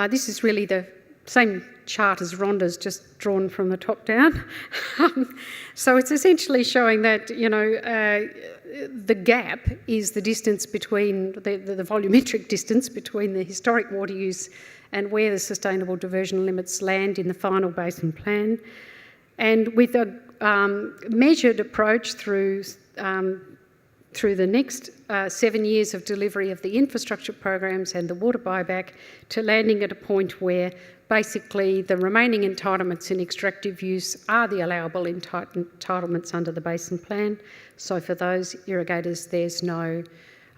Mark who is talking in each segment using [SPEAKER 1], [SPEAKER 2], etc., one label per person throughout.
[SPEAKER 1] This is really the same chart as Rhonda's, just drawn from the top down. So it's essentially showing that, you know, the gap is the distance between, the volumetric distance between the historic water use and where the sustainable diversion limits land in the final basin plan. And with a measured approach through the next 7 years of delivery of the infrastructure programs and the water buyback, to landing at a point where basically the remaining entitlements in extractive use are the allowable entitlements under the basin plan. So for those irrigators, there's no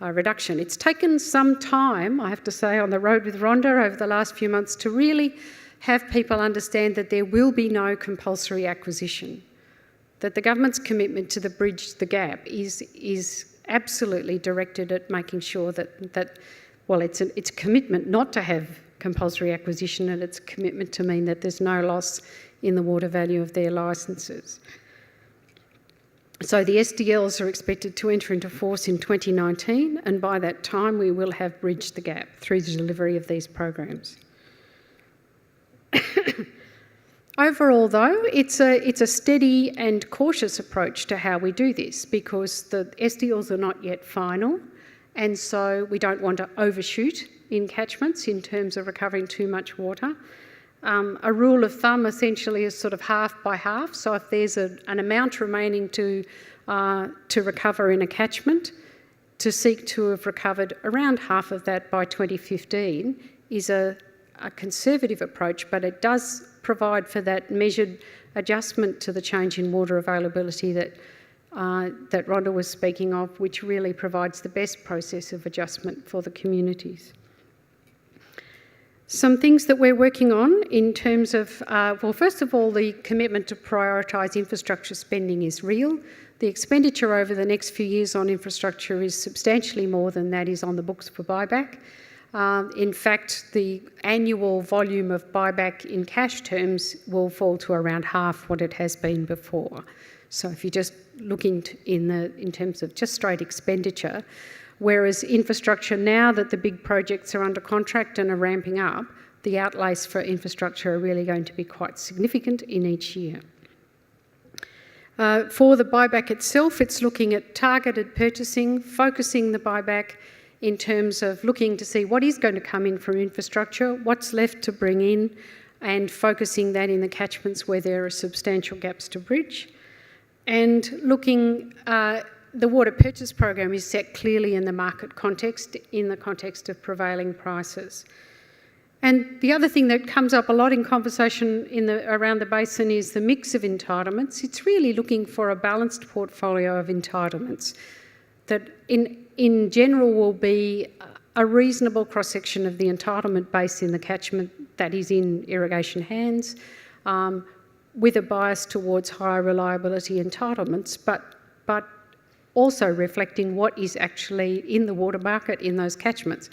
[SPEAKER 1] reduction. It's taken some time, I have to say, on the road with Rhonda over the last few months to really have people understand that there will be no compulsory acquisition, that the government's commitment to the bridge the gap is absolutely directed at making sure that well, it's a commitment not to have compulsory acquisition, and it's a commitment to mean that there's no loss in the water value of their licences. So the SDLs are expected to enter into force in 2019, and by that time we will have bridged the gap through the delivery of these programs. Overall, though, it's a steady and cautious approach to how we do this, because the SDLs are not yet final, and so we don't want to overshoot in catchments in terms of recovering too much water. A rule of thumb essentially is sort of half by half. So if there's an amount remaining to recover in a catchment, to seek to have recovered around half of that by 2015 is a conservative approach, but it does provide for that measured adjustment to the change in water availability that Rhonda was speaking of, which really provides the best process of adjustment for the communities. Some things that we're working on in terms of, well, first of all, the commitment to prioritise infrastructure spending is real. The expenditure over the next few years on infrastructure is substantially more than that is on the books for buyback. In fact, the annual volume of buyback in cash terms will fall to around half what it has been before. So if you're just looking in terms of just straight expenditure, whereas infrastructure, now that the big projects are under contract and are ramping up, the outlays for infrastructure are really going to be quite significant in each year. For the buyback itself, it's looking at targeted purchasing, focusing the buyback in terms of looking to see what is going to come in from infrastructure, what's left to bring in, and focusing that in the catchments where there are substantial gaps to bridge. And looking, the water purchase program is set clearly in the market context, in the context of prevailing prices. And the other thing that comes up a lot in conversation around the basin is the mix of entitlements. It's really looking for a balanced portfolio of entitlements that in general will be a reasonable cross-section of the entitlement base in the catchment that is in irrigation hands, with a bias towards higher reliability entitlements, but also reflecting what is actually in the water market in those catchments.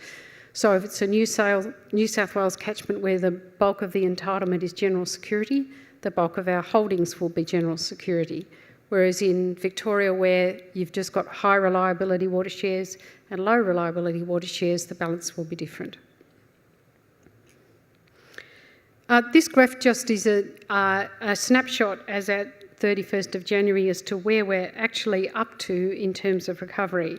[SPEAKER 1] So if it's a New South Wales catchment where the bulk of the entitlement is general security, the bulk of our holdings will be general security. Whereas in Victoria, where you've just got high reliability water shares and low reliability water shares, the balance will be different. This graph just is a snapshot as at 31st of January as to where we're actually up to in terms of recovery.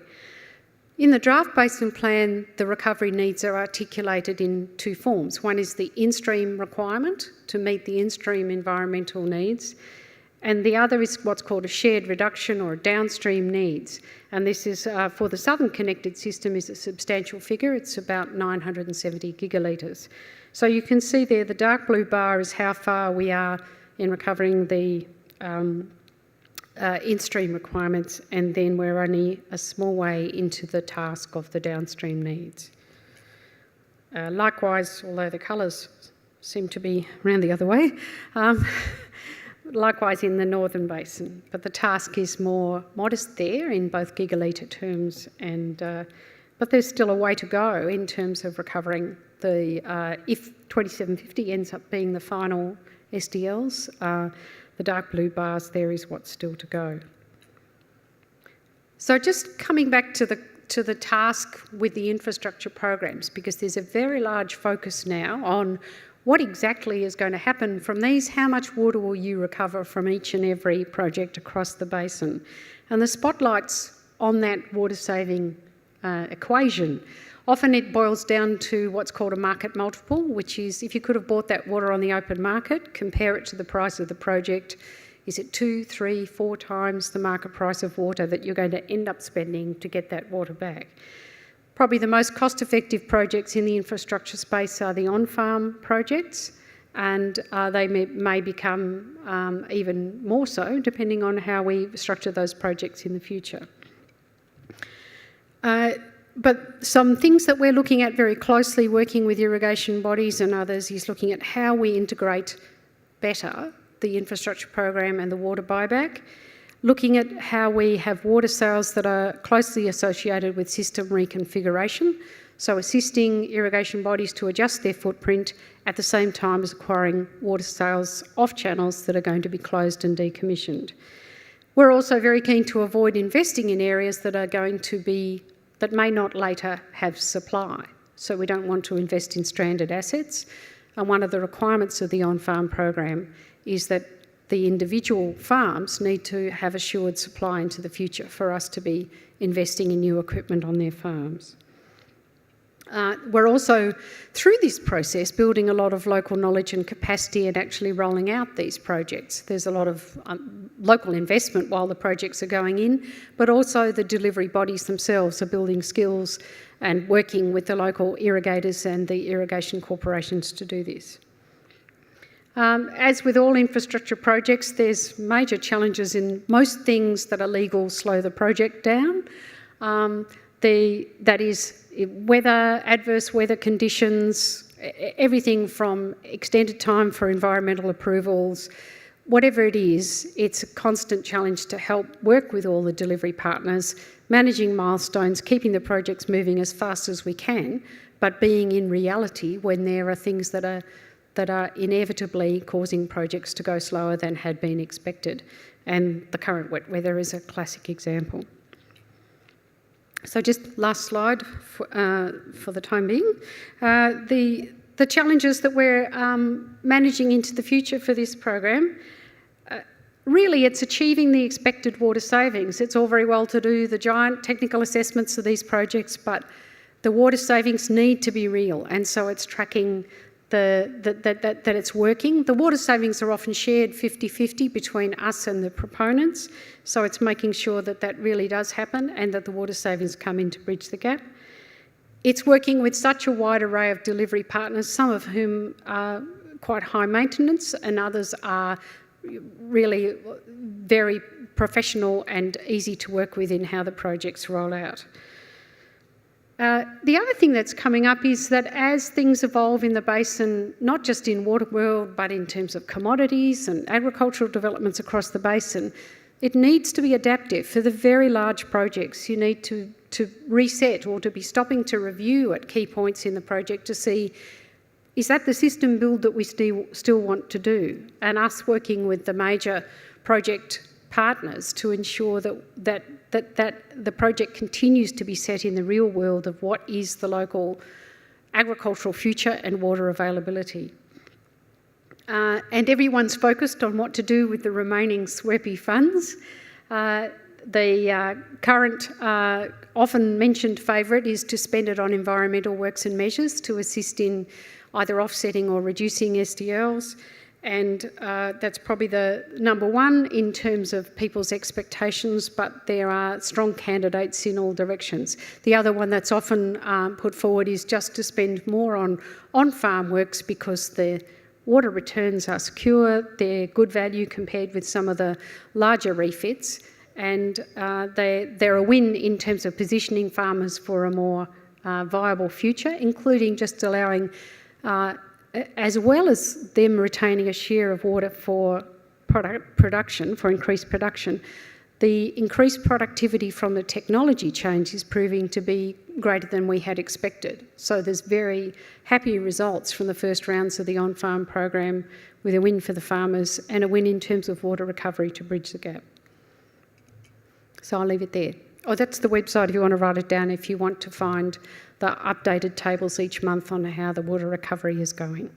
[SPEAKER 1] In the draft basin plan, the recovery needs are articulated in two forms. One is the in-stream requirement to meet the in-stream environmental needs, and the other is what's called a shared reduction or downstream needs. And this is, for the Southern Connected System, is a substantial figure. It's about 970 gigalitres. So you can see there the dark blue bar is how far we are in recovering the in-stream requirements, and then we're only a small way into the task of the downstream needs. Likewise, although the colours seem to be around the other way, likewise in the Northern Basin, but the task is more modest there in both gigalitre terms, but there's still a way to go in terms of recovering the, if 2750 ends up being the final SDLs, the dark blue bars there is what's still to go. So just coming back to to the task with the infrastructure programs, because there's a very large focus now on what exactly is going to happen from these, how much water will you recover from each and every project across the basin. And the spotlight's on that water saving equation. Often it boils down to what's called a market multiple, which is if you could have bought that water on the open market, compare it to the price of the project, is it 2, 3, 4 times the market price of water that you're going to end up spending to get that water back? Probably the most cost-effective projects in the infrastructure space are the on-farm projects, and they may become even more so depending on how we structure those projects in the future. But some things that we're looking at very closely, working with irrigation bodies and others, is looking at how we integrate better the infrastructure program and the water buyback, looking at how we have water sales that are closely associated with system reconfiguration, so assisting irrigation bodies to adjust their footprint at the same time as acquiring water sales off channels that are going to be closed and decommissioned. We're also very keen to avoid investing in areas that are going to be, that may not later have supply. So we don't want to invest in stranded assets. And one of the requirements of the on-farm program is that the individual farms need to have assured supply into the future for us to be investing in new equipment on their farms. We're also, through this process, building a lot of local knowledge and capacity and actually rolling out these projects. There's a lot of local investment while the projects are going in, but also the delivery bodies themselves are building skills and working with the local irrigators and the irrigation corporations to do this. As with all infrastructure projects, there's major challenges in most things that are legal slow the project down. That is weather, adverse weather conditions, everything from extended time for environmental approvals, whatever it is, it's a constant challenge to help work with all the delivery partners, managing milestones, keeping the projects moving as fast as we can, but being in reality when there are things that are inevitably causing projects to go slower than had been expected. And the current wet weather is a classic example. So just last slide for the time being. The challenges that we're managing into the future for this program, really it's achieving the expected water savings. It's all very well to do the giant technical assessments of these projects, but the water savings need to be real, and so it's tracking that it's working. The water savings are often shared 50-50 between us and the proponents, so it's making sure that that really does happen and that the water savings come in to bridge the gap. It's working with such a wide array of delivery partners, some of whom are quite high maintenance and others are really very professional and easy to work with in how the projects roll out. The other thing that's coming up is that as things evolve in the basin, not just in water world, but in terms of commodities and agricultural developments across the basin, it needs to be adaptive. For the very large projects, you need to reset or to be stopping to review at key points in the project to see, is that the system build that we still want to do? And us working with the major project partners to ensure that the project continues to be set in the real world of what is the local agricultural future and water availability. And everyone's focused on what to do with the remaining SWEPI funds. The current often mentioned favourite is to spend it on environmental works and measures to assist in either offsetting or reducing SDLs. And that's probably the number one in terms of people's expectations, but there are strong candidates in all directions. The other one that's often put forward is just to spend more on on-farm works because the water returns are secure, they're good value compared with some of the larger refits, and they're a win in terms of positioning farmers for a more viable future, including just allowing as well as them retaining a share of water for production, for increased production, the increased productivity from the technology change is proving to be greater than we had expected. So there's very happy results from the first rounds of the on-farm program with a win for the farmers and a win in terms of water recovery to bridge the gap. So I'll leave it there. Oh, that's the website if you want to write it down, if you want to find the updated tables each month on how the water recovery is going.